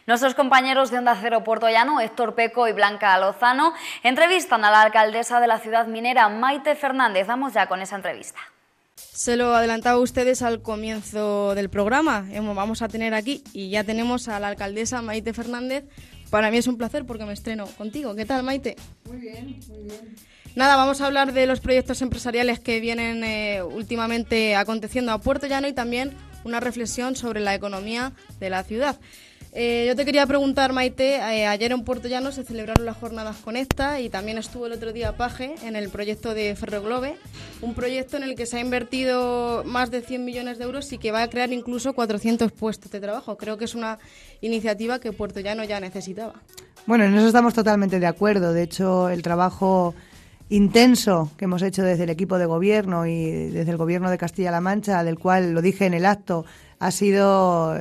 Nuestros compañeros de Onda Cero Puerto Llano, Héctor Peco y Blanca Lozano, entrevistan a la alcaldesa de la ciudad minera, Maite Fernández. Vamos ya con esa entrevista. Se lo adelantaba a ustedes al comienzo del programa. Vamos a tener aquí y ya tenemos a la alcaldesa Maite Fernández. Para mí es un placer porque me estreno contigo. ¿Qué tal, Maite? Muy bien, muy bien. Nada, vamos a hablar de los proyectos empresariales que vienen últimamente aconteciendo a Puerto Llano y también una reflexión sobre la economía de la ciudad. Yo te quería preguntar, Maite, ayer en Puerto Llano se celebraron las jornadas Conecta y también estuvo el otro día Paje en el proyecto de Ferroglobe, un proyecto en el que se ha invertido más de 100 millones de euros y que va a crear incluso 400 puestos de trabajo. Creo que es una iniciativa que Puerto Llano ya necesitaba. Bueno, en eso estamos totalmente de acuerdo. De hecho, el trabajo intenso que hemos hecho desde el equipo de gobierno y desde el gobierno de Castilla-La Mancha, del cual lo dije en el acto, ha sido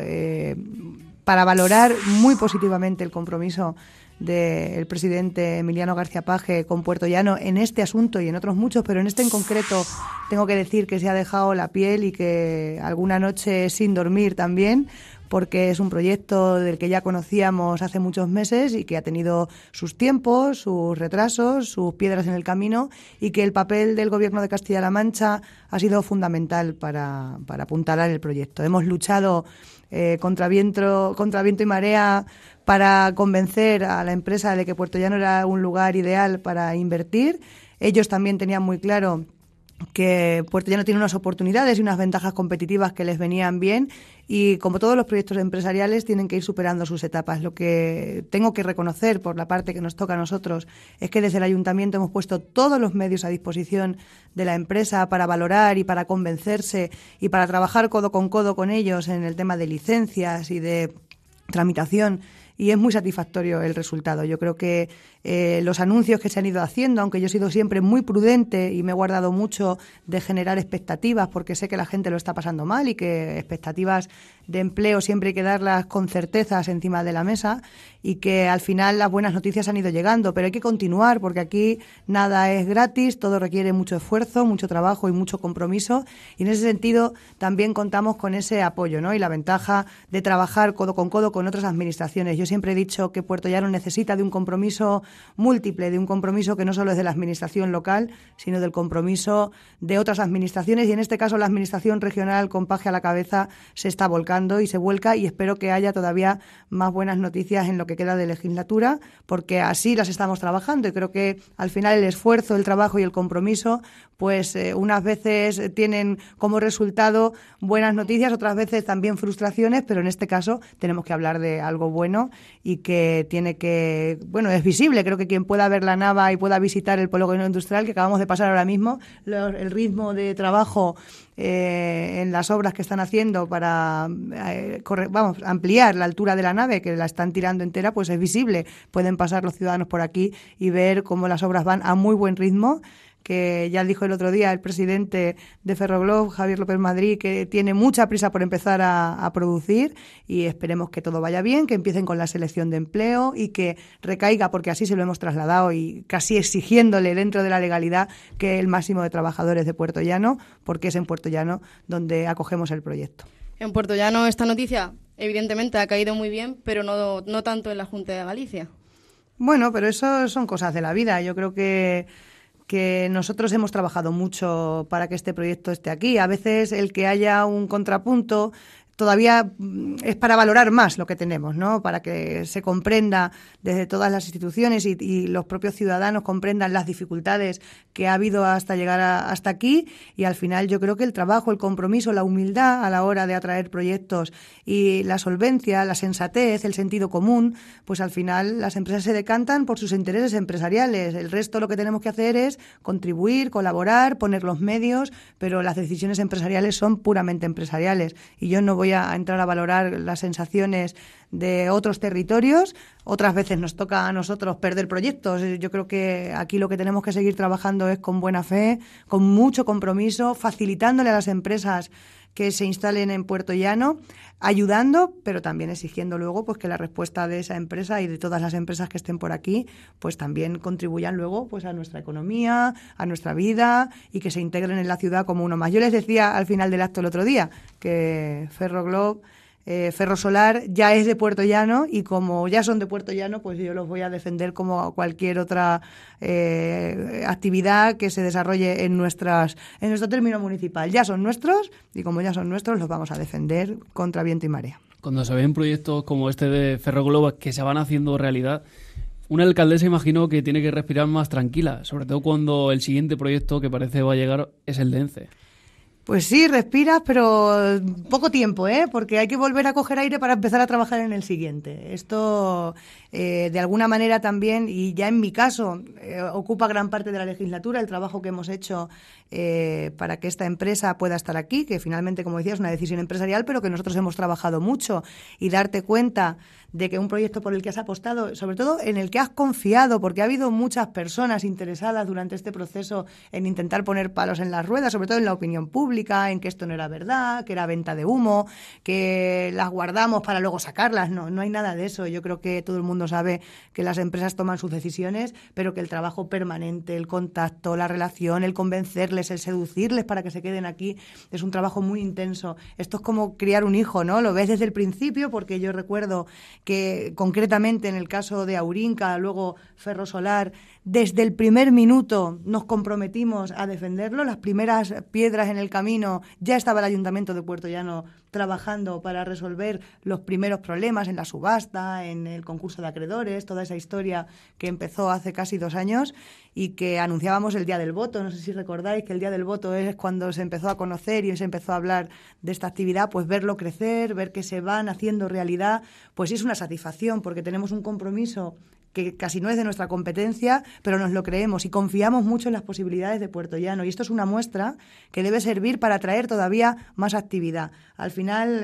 para valorar muy positivamente el compromiso del presidente Emiliano García Paje con Puerto Llano en este asunto y en otros muchos, pero en este en concreto tengo que decir que se ha dejado la piel y que alguna noche sin dormir también, porque es un proyecto del que ya conocíamos hace muchos meses y que ha tenido sus tiempos, sus retrasos, sus piedras en el camino, y que el papel del Gobierno de Castilla-La Mancha ha sido fundamental para apuntalar el proyecto. Hemos luchado contra viento y marea para convencer a la empresa de que Puerto Llano era un lugar ideal para invertir. Ellos también tenían muy claro que Puerto Llano tiene unas oportunidades y unas ventajas competitivas que les venían bien, y como todos los proyectos empresariales tienen que ir superando sus etapas. Lo que tengo que reconocer por la parte que nos toca a nosotros es que desde el Ayuntamiento hemos puesto todos los medios a disposición de la empresa para valorar y para convencerse y para trabajar codo con ellos en el tema de licencias y de tramitación, y es muy satisfactorio el resultado. Yo creo que los anuncios que se han ido haciendo, aunque yo he sido siempre muy prudente y me he guardado mucho de generar expectativas, porque sé que la gente lo está pasando mal y que expectativas de empleo siempre hay que darlas con certezas encima de la mesa, y que al final las buenas noticias han ido llegando, pero hay que continuar porque aquí nada es gratis, todo requiere mucho esfuerzo, mucho trabajo y mucho compromiso, y en ese sentido también contamos con ese apoyo, ¿no? Y la ventaja de trabajar codo con otras administraciones. Yo siempre he dicho que Puerto Llano necesita de un compromiso múltiple, de un compromiso que no solo es de la administración local, sino del compromiso de otras administraciones, y en este caso la administración regional, con Paje a la cabeza, se está volcando y se vuelca, y espero que haya todavía más buenas noticias en lo que queda de legislatura, porque así las estamos trabajando, y creo que al final el esfuerzo, el trabajo y el compromiso, pues unas veces tienen como resultado buenas noticias, otras veces también frustraciones, pero en este caso tenemos que hablar de algo bueno y que tiene que, bueno, es visible. Creo que quien pueda ver la Nava y pueda visitar el polígono industrial que acabamos de pasar ahora mismo, el ritmo de trabajo en las obras que están haciendo para ampliar la altura de la nave, que la están tirando entera, pues es visible. Pueden pasar los ciudadanos por aquí y ver cómo las obras van a muy buen ritmo, que ya dijo el otro día el presidente de Ferroglobe, Javier López Madrid, que tiene mucha prisa por empezar a producir, y esperemos que todo vaya bien, que empiecen con la selección de empleo y que recaiga, porque así se lo hemos trasladado y casi exigiéndole dentro de la legalidad, que el máximo de trabajadores de Puerto Llano, porque es en Puerto Llano donde acogemos el proyecto. En Puerto Llano esta noticia evidentemente ha caído muy bien, pero no tanto en la Junta de Galicia. Bueno, pero eso son cosas de la vida. Yo creo que nosotros hemos trabajado mucho para que este proyecto esté aquí. A veces el que haya un contrapunto todavía es para valorar más lo que tenemos, ¿no? Para que se comprenda desde todas las instituciones y los propios ciudadanos comprendan las dificultades que ha habido hasta llegar hasta aquí, y al final yo creo que el trabajo, el compromiso, la humildad a la hora de atraer proyectos y la solvencia, la sensatez, el sentido común, pues al final las empresas se decantan por sus intereses empresariales. El resto lo que tenemos que hacer es contribuir, colaborar, poner los medios, pero las decisiones empresariales son puramente empresariales, y yo no voy a entrar a valorar las sensaciones de otros territorios. Otras veces nos toca a nosotros perder proyectos. Yo creo que aquí lo que tenemos que seguir trabajando es con buena fe, con mucho compromiso, facilitándole a las empresas que se instalen en Puerto Llano, ayudando, pero también exigiendo luego pues que la respuesta de esa empresa y de todas las empresas que estén por aquí pues también contribuyan luego pues a nuestra economía, a nuestra vida, y que se integren en la ciudad como uno más. Yo les decía al final del acto el otro día que Ferroglobe Ferrosolar ya es de Puerto Llano y como ya son de Puerto Llano, pues yo los voy a defender como cualquier otra actividad que se desarrolle en nuestro término municipal. Ya son nuestros y como ya son nuestros los vamos a defender contra viento y marea. Cuando se ven proyectos como este de Ferroglobo que se van haciendo realidad, una alcaldesa imagino que tiene que respirar más tranquila, sobre todo cuando el siguiente proyecto que parece va a llegar es el de ENCE. Pues sí, respiras, pero poco tiempo, porque hay que volver a coger aire para empezar a trabajar en el siguiente. Esto, de alguna manera también, y ya en mi caso, ocupa gran parte de la legislatura, el trabajo que hemos hecho para que esta empresa pueda estar aquí, que finalmente, como decía, es una decisión empresarial, pero que nosotros hemos trabajado mucho, y darte cuenta de que un proyecto por el que has apostado, sobre todo en el que has confiado, porque ha habido muchas personas interesadas durante este proceso en intentar poner palos en las ruedas, sobre todo en la opinión pública, en que esto no era verdad, que era venta de humo, que las guardamos para luego sacarlas. No hay nada de eso. Yo creo que todo el mundo sabe que las empresas toman sus decisiones, pero que el trabajo permanente, el contacto, la relación, el convencerles, el seducirles para que se queden aquí, es un trabajo muy intenso. Esto es como criar un hijo, ¿no? Lo ves desde el principio, porque yo recuerdo que concretamente en el caso de Aurinca, luego Ferrosolar, desde el primer minuto nos comprometimos a defenderlo. Las primeras piedras en el camino ya estaba el Ayuntamiento de Puerto Llano trabajando para resolver los primeros problemas en la subasta, en el concurso de acreedores, toda esa historia que empezó hace casi 2 años y que anunciábamos el día del voto. No sé si recordáis que el día del voto es cuando se empezó a conocer y se empezó a hablar de esta actividad, pues verlo crecer, ver que se van haciendo realidad, pues es una satisfacción porque tenemos un compromiso que casi no es de nuestra competencia, pero nos lo creemos y confiamos mucho en las posibilidades de Puerto Llano. Y esto es una muestra que debe servir para atraer todavía más actividad. Al final,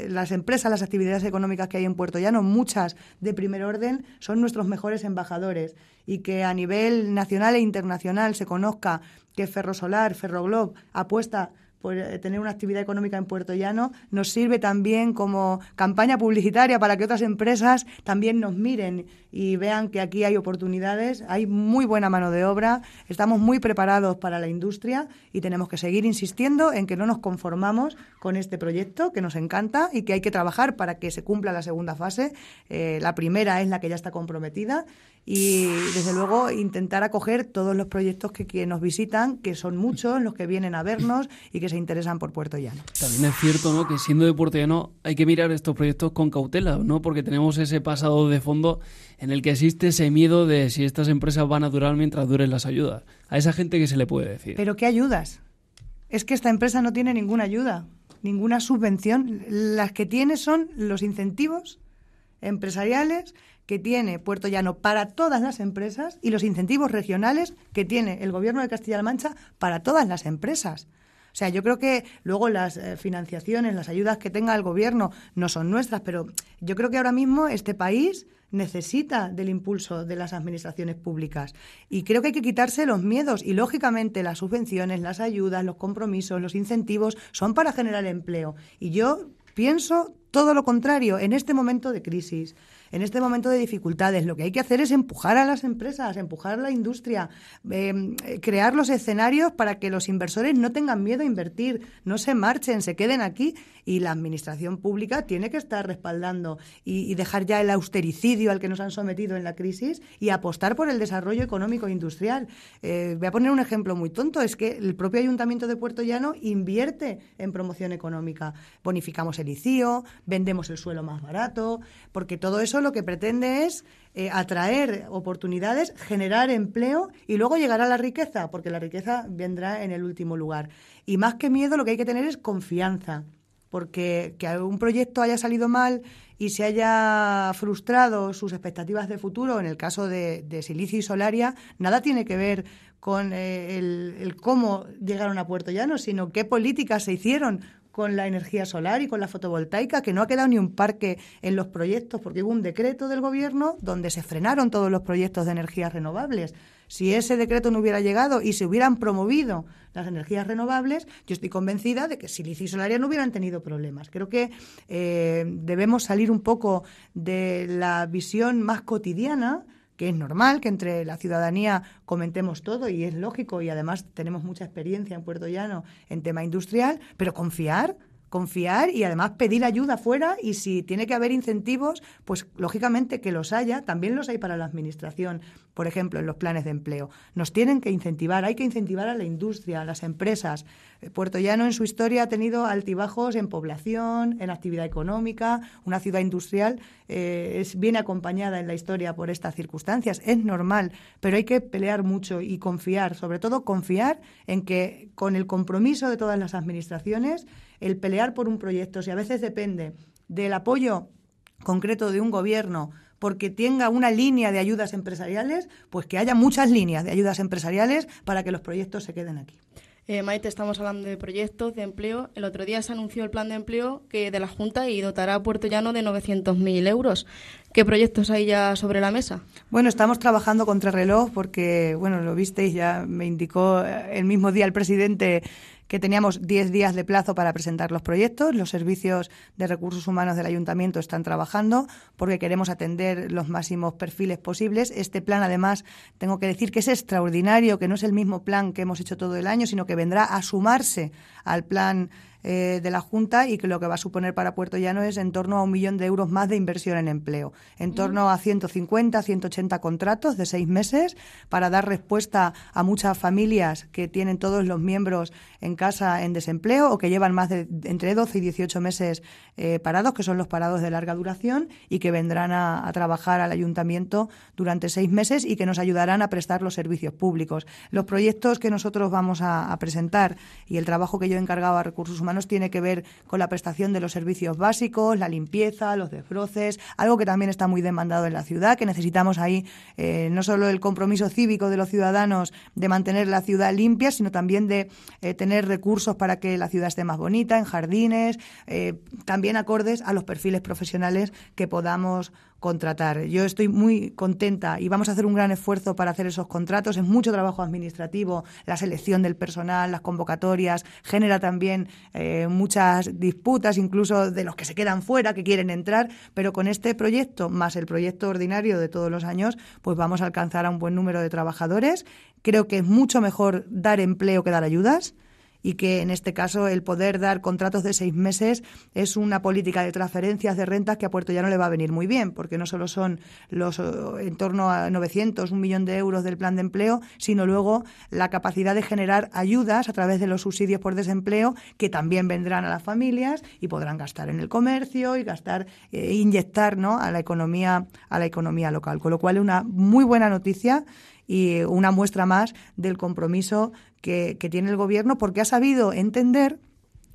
las empresas, las actividades económicas que hay en Puerto Llano, muchas de primer orden, son nuestros mejores embajadores. Y que a nivel nacional e internacional se conozca que Ferrosolar, Ferroglob, apuesta por tener una actividad económica en Puerto Llano, nos sirve también como campaña publicitaria para que otras empresas también nos miren y vean que aquí hay oportunidades, hay muy buena mano de obra, estamos muy preparados para la industria y tenemos que seguir insistiendo en que no nos conformamos con este proyecto, que nos encanta y que hay que trabajar para que se cumpla la segunda fase. La primera es la que ya está comprometida y, desde luego, intentar acoger todos los proyectos que nos visitan, que son muchos los que vienen a vernos y que se interesan por Puerto Llano. También es cierto, ¿no?, que siendo de Puerto Llano hay que mirar estos proyectos con cautela, ¿no?, porque tenemos ese pasado de fondo en el que existe ese miedo de si estas empresas van a durar mientras duren las ayudas. A esa gente, ¿qué se le puede decir? ¿Pero qué ayudas? Es que esta empresa no tiene ninguna ayuda, ninguna subvención. Las que tiene son los incentivos empresariales que tiene Puerto Llano para todas las empresas y los incentivos regionales que tiene el Gobierno de Castilla-La Mancha para todas las empresas. O sea, yo creo que luego las financiaciones, las ayudas que tenga el Gobierno no son nuestras, pero yo creo que ahora mismo este país necesita del impulso de las administraciones públicas y creo que hay que quitarse los miedos y, lógicamente, las subvenciones, las ayudas, los compromisos, los incentivos son para generar empleo. Y yo pienso todo lo contrario en este momento de crisis, en este momento de dificultades. Lo que hay que hacer es empujar a las empresas, empujar a la industria, crear los escenarios para que los inversores no tengan miedo a invertir, no se marchen, se queden aquí. Y la administración pública tiene que estar respaldando y dejar ya el austericidio al que nos han sometido en la crisis y apostar por el desarrollo económico e industrial. Voy a poner un ejemplo muy tonto, es que el propio Ayuntamiento de Puerto Llano invierte en promoción económica. Bonificamos el ICIO, vendemos el suelo más barato, porque todo eso lo que pretende es atraer oportunidades, generar empleo y luego llegar a la riqueza, porque la riqueza vendrá en el último lugar. Y más que miedo, lo que hay que tener es confianza, porque que un proyecto haya salido mal y se haya frustrado sus expectativas de futuro, en el caso de Silicio y Solaria, nada tiene que ver con el cómo llegaron a Puerto Llano, sino qué políticas se hicieron con la energía solar y con la fotovoltaica, que no ha quedado ni un parque en los proyectos, porque hubo un decreto del Gobierno donde se frenaron todos los proyectos de energías renovables. Si ese decreto no hubiera llegado y se hubieran promovido las energías renovables, yo estoy convencida de que Silicio y Solaria no hubieran tenido problemas. Creo que debemos salir un poco de la visión más cotidiana, que es normal que entre la ciudadanía comentemos todo y es lógico y además tenemos mucha experiencia en Puerto Llano en tema industrial, pero confiar confiar y además pedir ayuda fuera, y si tiene que haber incentivos, pues lógicamente que los haya, también los hay para la administración, por ejemplo, en los planes de empleo. Nos tienen que incentivar, hay que incentivar a la industria, a las empresas. Puerto Llano en su historia ha tenido altibajos en población, en actividad económica, una ciudad industrial viene acompañada en la historia por estas circunstancias, es normal, pero hay que pelear mucho y confiar, sobre todo confiar en que con el compromiso de todas las administraciones, el pelear por un proyecto, si a veces depende del apoyo concreto de un gobierno porque tenga una línea de ayudas empresariales, pues que haya muchas líneas de ayudas empresariales para que los proyectos se queden aquí. Maite, estamos hablando de proyectos, de empleo. El otro día se anunció el plan de empleo de la Junta y dotará a Puerto Llano de 900.000 euros. ¿Qué proyectos hay ya sobre la mesa? Bueno, estamos trabajando contrarreloj porque, bueno, lo visteis, ya me indicó el mismo día el presidente que teníamos 10 días de plazo para presentar los proyectos. Los servicios de recursos humanos del Ayuntamiento están trabajando porque queremos atender los máximos perfiles posibles. Este plan, además, tengo que decir que es extraordinario, que no es el mismo plan que hemos hecho todo el año, sino que vendrá a sumarse al plan de la Junta, y que lo que va a suponer para Puerto Llano es en torno a 1 millón de euros más de inversión en empleo, en torno a 150, 180 contratos de 6 meses para dar respuesta a muchas familias que tienen todos los miembros en casa en desempleo o que llevan más de entre 12 y 18 meses parados, que son los parados de larga duración, y que vendrán a trabajar al Ayuntamiento durante 6 meses y que nos ayudarán a prestar los servicios públicos. Los proyectos que nosotros vamos a presentar y el trabajo que yo he encargado a Recursos Humanos tiene que ver con la prestación de los servicios básicos, la limpieza, los desbroces, algo que también está muy demandado en la ciudad, que necesitamos ahí no solo el compromiso cívico de los ciudadanos de mantener la ciudad limpia, sino también de tener recursos para que la ciudad esté más bonita, en jardines, también acordes a los perfiles profesionales que podamos contratar. Yo estoy muy contenta y vamos a hacer un gran esfuerzo para hacer esos contratos. Es mucho trabajo administrativo, la selección del personal, las convocatorias, genera también muchas disputas, incluso de los que se quedan fuera, que quieren entrar, pero con este proyecto, más el proyecto ordinario de todos los años, pues vamos a alcanzar a un buen número de trabajadores. Creo que es mucho mejor dar empleo que dar ayudas, y que en este caso el poder dar contratos de 6 meses es una política de transferencias de rentas que a Puerto Llano le va a venir muy bien, porque no solo son los en torno a 900, 1 millón de euros del plan de empleo, sino luego la capacidad de generar ayudas a través de los subsidios por desempleo, que también vendrán a las familias y podrán gastar en el comercio y gastar, inyectar, ¿no?, a la economía local. Con lo cual es una muy buena noticia y una muestra más del compromiso que tiene el Gobierno, porque ha sabido entender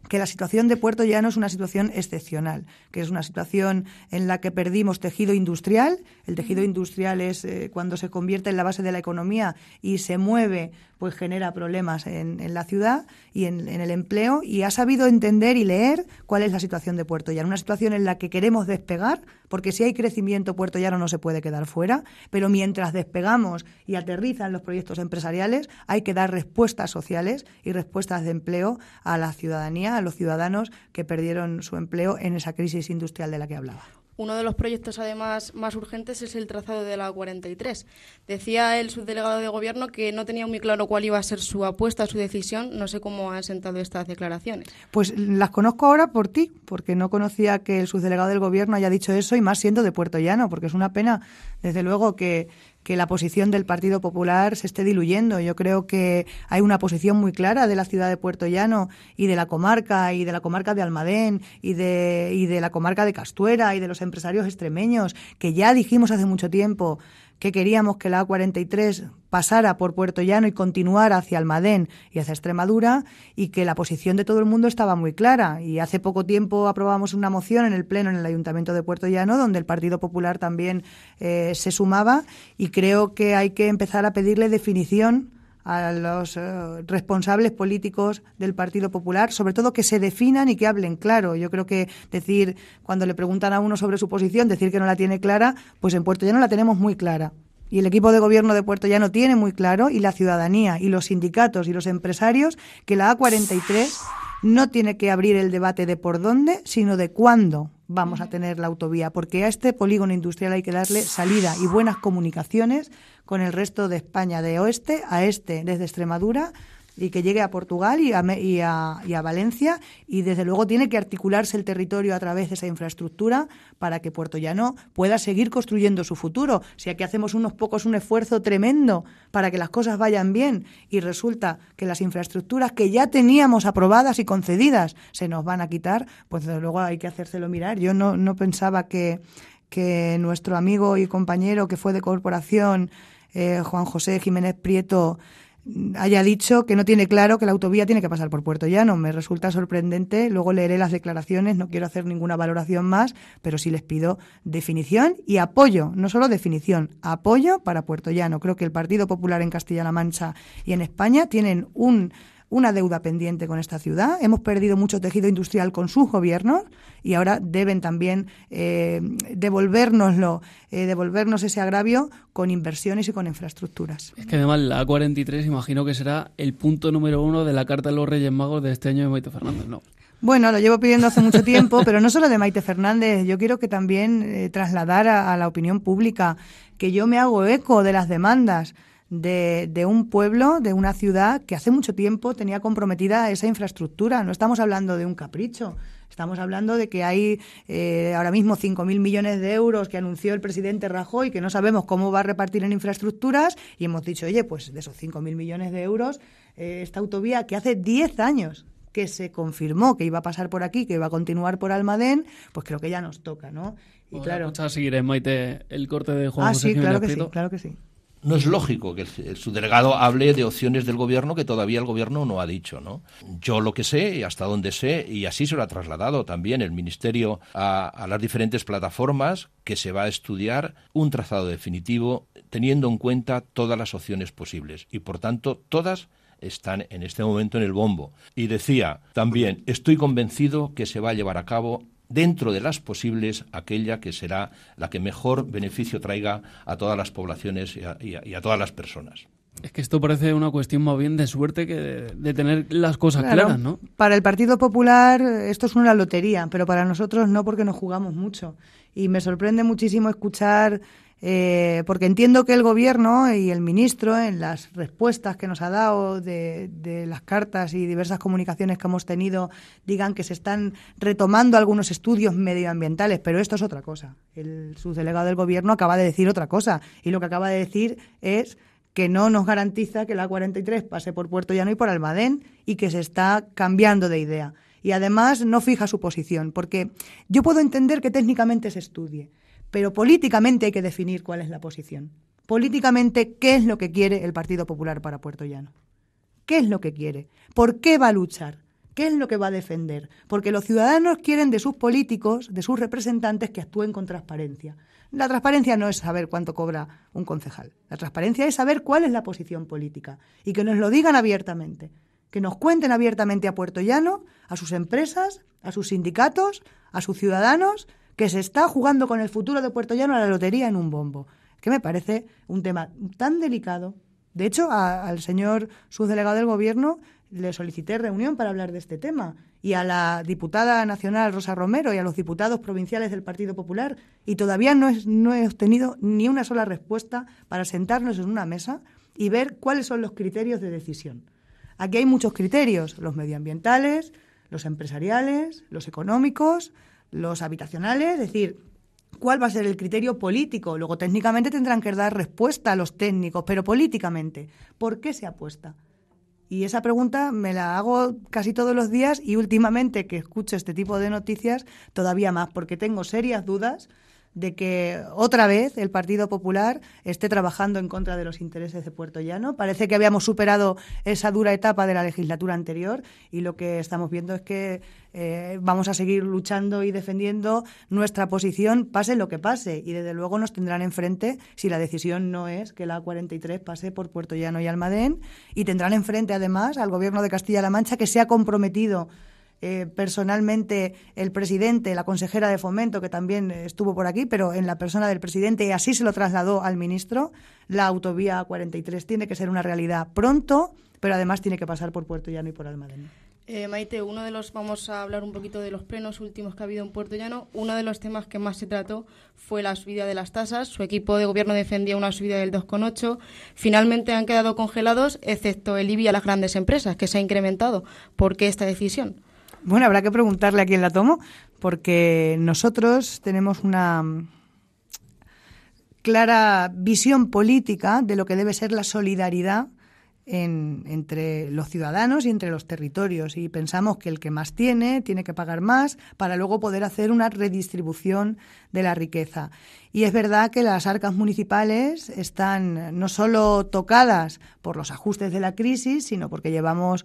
que la situación de Puerto Llano es una situación excepcional, que es una situación en la que perdimos tejido industrial. El tejido industrial es cuando se convierte en la base de la economía y se mueve, pues genera problemas en la ciudad y en el empleo, y ha sabido entender y leer cuál es la situación de Puerto Llano, una situación en la que queremos despegar, porque si hay crecimiento, Puerto Llano no se puede quedar fuera, pero mientras despegamos y aterrizan los proyectos empresariales, hay que dar respuestas sociales y respuestas de empleo a la ciudadanía, a los ciudadanos que perdieron su empleo en esa crisis industrial de la que hablaba. Uno de los proyectos, además, más urgentes es el trazado de la 43. Decía el subdelegado de Gobierno que no tenía muy claro cuál iba a ser su apuesta, su decisión. No sé cómo han sentado estas declaraciones. Pues las conozco ahora por ti, porque no conocía que el subdelegado del Gobierno haya dicho eso, y más siendo de Puerto Llano, porque es una pena, desde luego, que la posición del Partido Popular se esté diluyendo. Yo creo que hay una posición muy clara de la ciudad de Puerto Llano y de la comarca de Almadén y de la comarca de Castuera y de los empresarios extremeños, que ya dijimos hace mucho tiempo que queríamos que la A43 pasara por Puerto Llano y continuara hacia Almadén y hacia Extremadura, y que la posición de todo el mundo estaba muy clara. Y hace poco tiempo aprobamos una moción en el Pleno en el Ayuntamiento de Puerto Llano, donde el Partido Popular también se sumaba, y creo que hay que empezar a pedirle definición a los responsables políticos del Partido Popular, sobre todo que se definan y que hablen claro. Yo creo que decir, cuando le preguntan a uno sobre su posición, decir que no la tiene clara, pues en Puerto Llano la tenemos muy clara. Y el equipo de gobierno de Puerto Llano tiene muy claro, y la ciudadanía y los sindicatos y los empresarios, que la A43 no tiene que abrir el debate de por dónde, sino de cuándo vamos a tener la autovía, porque a este polígono industrial hay que darle salida y buenas comunicaciones con el resto de España, de oeste a este, desde Extremadura y que llegue a Portugal y a Valencia, y desde luego tiene que articularse el territorio a través de esa infraestructura para que Puertollano pueda seguir construyendo su futuro. Si aquí hacemos unos pocos un esfuerzo tremendo para que las cosas vayan bien y resulta que las infraestructuras que ya teníamos aprobadas y concedidas se nos van a quitar, pues desde luego hay que hacérselo mirar. Yo no pensaba que nuestro amigo y compañero que fue de corporación, Juan José Jiménez Prieto, haya dicho que no tiene claro que la autovía tiene que pasar por Puertollano. Me resulta sorprendente. Luego leeré las declaraciones, no quiero hacer ninguna valoración más, pero sí les pido definición y apoyo, no solo definición, apoyo para Puertollano. Creo que el Partido Popular en Castilla-La Mancha y en España tienen una deuda pendiente con esta ciudad. Hemos perdido mucho tejido industrial con sus gobiernos y ahora deben también devolvernos ese agravio con inversiones y con infraestructuras. Es que además la A43 imagino que será el punto número 1 de la Carta de los Reyes Magos de este año de Maite Fernández, ¿no? Bueno, lo llevo pidiendo hace mucho tiempo, pero no solo de Maite Fernández. Yo quiero que también trasladar a la opinión pública que yo me hago eco de las demandas de un pueblo, de una ciudad que hace mucho tiempo tenía comprometida esa infraestructura. No estamos hablando de un capricho, estamos hablando de que hay ahora mismo 5.000 millones de euros que anunció el presidente Rajoy, que no sabemos cómo va a repartir en infraestructuras, y hemos dicho, oye, pues de esos 5.000 millones de euros, esta autovía que hace 10 años que se confirmó que iba a pasar por aquí, que iba a continuar por Almadén, pues creo que ya nos toca, ¿no? Y Vamos claro, a escuchar, seguiré, Maite, el corte de Juan José sí, Jiménez claro que Prieto. sí, claro que sí. No es lógico que el subdelegado hable de opciones del gobierno que todavía el gobierno no ha dicho, ¿no? Yo lo que sé y hasta donde sé, y así se lo ha trasladado también el Ministerio a las diferentes plataformas, que se va a estudiar un trazado definitivo teniendo en cuenta todas las opciones posibles y por tanto todas están en este momento en el bombo. Y decía también, estoy convencido que se va a llevar a cabo dentro de las posibles, aquella que será la que mejor beneficio traiga a todas las poblaciones y a todas las personas. Es que esto parece una cuestión más bien de suerte que de tener las cosas claras, ¿no? Para el Partido Popular esto es una lotería, pero para nosotros no, porque nos jugamos mucho. Y me sorprende muchísimo escuchar, porque entiendo que el Gobierno y el Ministro, en las respuestas que nos ha dado de las cartas y diversas comunicaciones que hemos tenido, digan que se están retomando algunos estudios medioambientales, pero esto es otra cosa. El subdelegado del Gobierno acaba de decir otra cosa, y lo que acaba de decir es que no nos garantiza que la A43 pase por Puertollano y por Almadén, y que se está cambiando de idea. Y además no fija su posición, porque yo puedo entender que técnicamente se estudie, pero políticamente hay que definir cuál es la posición. Políticamente, ¿qué es lo que quiere el Partido Popular para Puertollano? ¿Qué es lo que quiere? ¿Por qué va a luchar? ¿Qué es lo que va a defender? Porque los ciudadanos quieren de sus políticos, de sus representantes, que actúen con transparencia. La transparencia no es saber cuánto cobra un concejal. La transparencia es saber cuál es la posición política y que nos lo digan abiertamente, que nos cuenten abiertamente a Puertollano, a sus empresas, a sus sindicatos, a sus ciudadanos, que se está jugando con el futuro de Puertollano a la lotería en un bombo. Que me parece un tema tan delicado. De hecho, al señor subdelegado del Gobierno le solicité reunión para hablar de este tema, y a la diputada nacional Rosa Romero y a los diputados provinciales del Partido Popular, y todavía no he obtenido ni una sola respuesta para sentarnos en una mesa y ver cuáles son los criterios de decisión. Aquí hay muchos criterios, los medioambientales, los empresariales, los económicos, los habitacionales, es decir, ¿cuál va a ser el criterio político? Luego, técnicamente tendrán que dar respuesta a los técnicos, pero políticamente, ¿por qué se apuesta? Y esa pregunta me la hago casi todos los días, y últimamente que escucho este tipo de noticias todavía más, porque tengo serias dudas de que otra vez el Partido Popular esté trabajando en contra de los intereses de Puertollano. Parece que habíamos superado esa dura etapa de la legislatura anterior, y lo que estamos viendo es que vamos a seguir luchando y defendiendo nuestra posición, pase lo que pase, y desde luego nos tendrán enfrente si la decisión no es que la A43 pase por Puertollano y Almadén, y tendrán enfrente además al Gobierno de Castilla-La Mancha, que se ha comprometido personalmente el presidente, la consejera de Fomento, que también estuvo por aquí, pero en la persona del presidente, y así se lo trasladó al ministro. La autovía 43 tiene que ser una realidad pronto, pero además tiene que pasar por Puertollano y por Almadén. Maite, vamos a hablar un poquito de los plenos últimos que ha habido en Puerto Llano. Uno de los temas que más se trató fue la subida de las tasas. Su equipo de gobierno defendía una subida del 2,8. Finalmente han quedado congelados, excepto el IBI a las grandes empresas, que se ha incrementado. ¿Por qué esta decisión? Bueno, habrá que preguntarle a quién la tomó, porque nosotros tenemos una clara visión política de lo que debe ser la solidaridad entre los ciudadanos y entre los territorios, y pensamos que el que más tiene que pagar más para luego poder hacer una redistribución de la riqueza. Y es verdad que las arcas municipales están no solo tocadas por los ajustes de la crisis, sino porque llevamos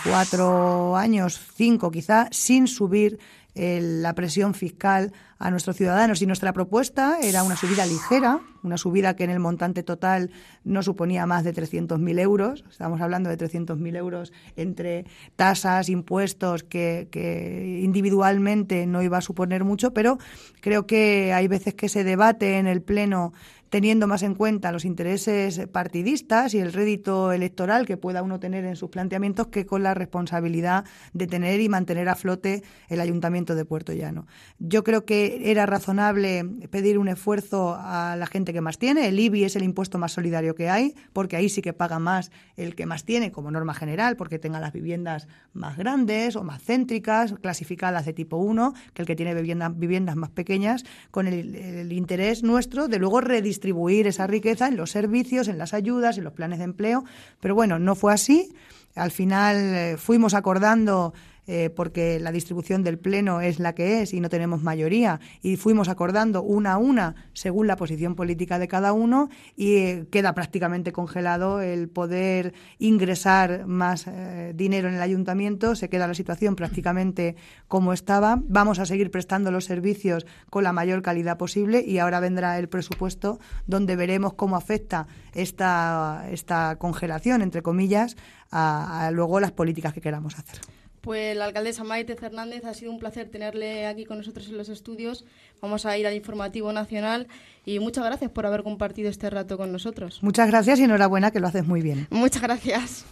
4 años, 5 quizá, sin subir la presión fiscal a nuestros ciudadanos, y nuestra propuesta era una subida ligera, una subida que en el montante total no suponía más de 300.000 euros. Estamos hablando de 300.000 euros entre tasas, impuestos, que individualmente no iba a suponer mucho, pero creo que hay veces que se debate en el Pleno teniendo más en cuenta los intereses partidistas y el rédito electoral que pueda uno tener en sus planteamientos, que con la responsabilidad de tener y mantener a flote el Ayuntamiento de Puerto Llano. Yo creo que era razonable pedir un esfuerzo a la gente que más tiene. El IBI es el impuesto más solidario que hay, porque ahí sí que paga más el que más tiene, como norma general, porque tenga las viviendas más grandes o más céntricas, clasificadas de tipo 1, que el que tiene viviendas más pequeñas, con el interés nuestro de luego redistribuir esa riqueza en los servicios, en las ayudas, en los planes de empleo. Pero bueno, no fue así. Al final fuimos acordando, porque la distribución del Pleno es la que es y no tenemos mayoría, y fuimos acordando una a una según la posición política de cada uno, y queda prácticamente congelado el poder ingresar más dinero en el ayuntamiento. Se queda la situación prácticamente como estaba. Vamos a seguir prestando los servicios con la mayor calidad posible, y ahora vendrá el presupuesto donde veremos cómo afecta esta congelación, entre comillas, a luego las políticas que queramos hacer. Pues la alcaldesa Maite Fernández, ha sido un placer tenerle aquí con nosotros en los estudios. Vamos a ir al Informativo Nacional, y muchas gracias por haber compartido este rato con nosotros. Muchas gracias y enhorabuena, que lo haces muy bien. Muchas gracias.